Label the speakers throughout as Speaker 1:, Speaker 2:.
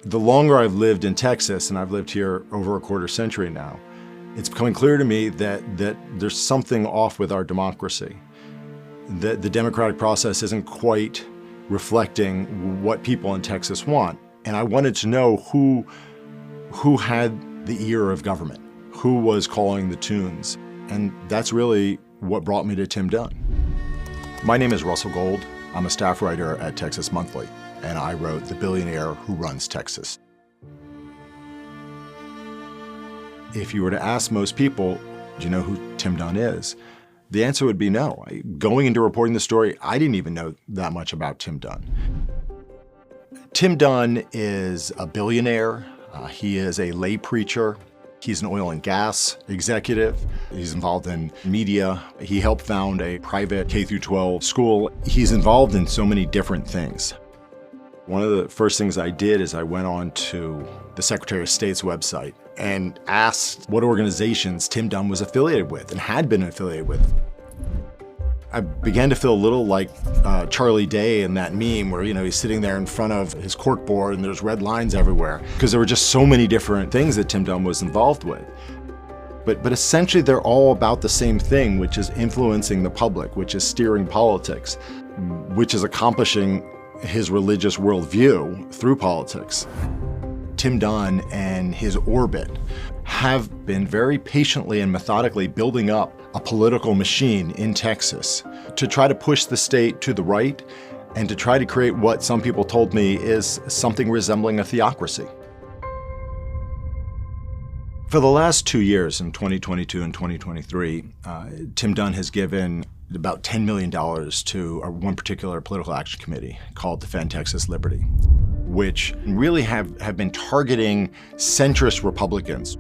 Speaker 1: The longer I've lived in Texas, and I've lived here over a quarter century now, it's becoming clear to me that there's something off with our democracy. That the democratic process isn't quite reflecting what people in Texas want. And I wanted to know who had the ear of government, who was calling the tunes. And that's really what brought me to Tim Dunn. My name is Russell Gold. I'm a staff writer at Texas Monthly, and I wrote The Billionaire Who Runs Texas. If you were to ask most people, do you know who Tim Dunn is? The answer would be no. Going into reporting the story, I didn't even know that much about Tim Dunn. Tim Dunn is a billionaire. He is a lay preacher. He's an oil and gas executive. He's involved in media. He helped found a private K-12 school. He's involved in so many different things. One of the first things I did is I went on to the Secretary of State's website and asked what organizations Tim Dunn was affiliated with and had been affiliated with. I began to feel a little like Charlie Day in that meme where, he's sitting there in front of his corkboard and there's red lines everywhere, because there were just so many different things that Tim Dunn was involved with. But essentially they're all about the same thing, which is influencing the public, which is steering politics, which is accomplishing his religious worldview through politics. Tim Dunn and his orbit have been very patiently and methodically building up a political machine in Texas to try to push the state to the right and to try to create what some people told me is something resembling a theocracy. For the last 2 years, in 2022 and 2023, Tim Dunn has given about $10 million to one particular political action committee called Defend Texas Liberty, which really have been targeting centrist Republicans.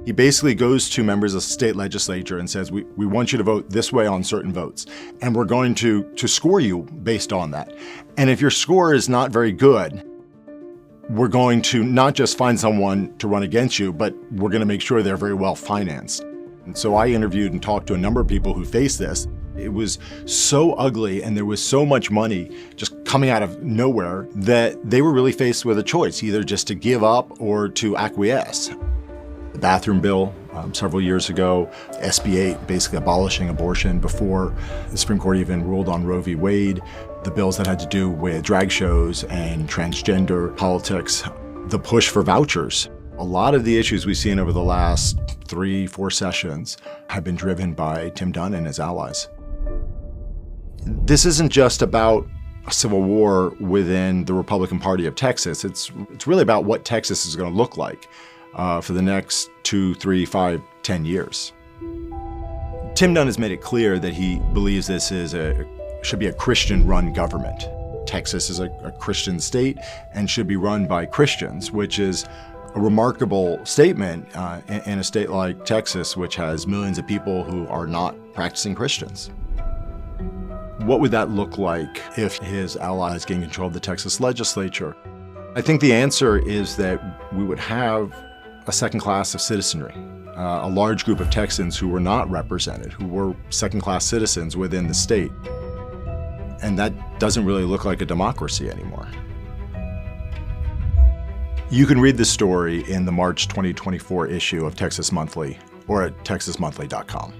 Speaker 1: He basically goes to members of the state legislature and says, we want you to vote this way on certain votes, and we're going to score you based on that. And if your score is not very good, we're going to not just find someone to run against you, but we're going to make sure they're very well financed. And so I interviewed and talked to a number of people who faced this. It was so ugly and there was so much money just coming out of nowhere that they were really faced with a choice, either just to give up or to acquiesce. The bathroom bill several years ago, SB 8 basically abolishing abortion before the Supreme Court even ruled on Roe v. Wade, the bills that had to do with drag shows and transgender politics, the push for vouchers. A lot of the issues we've seen over the last 3-4 sessions have been driven by Tim Dunn and his allies. This isn't just about a civil war within the Republican Party of Texas. It's really about what Texas is going to look like for the next 2, 3, 5, 10 years. Tim Dunn has made it clear that he believes this should be a Christian-run government. Texas is a Christian state and should be run by Christians, which is a remarkable statement in a state like Texas, which has millions of people who are not practicing Christians. What would that look like if his allies gain control of the Texas Legislature? I think the answer is that we would have a second class of citizenry, a large group of Texans who were not represented, who were second-class citizens within the state. And that doesn't really look like a democracy anymore. You can read the story in the March 2024 issue of Texas Monthly or at texasmonthly.com.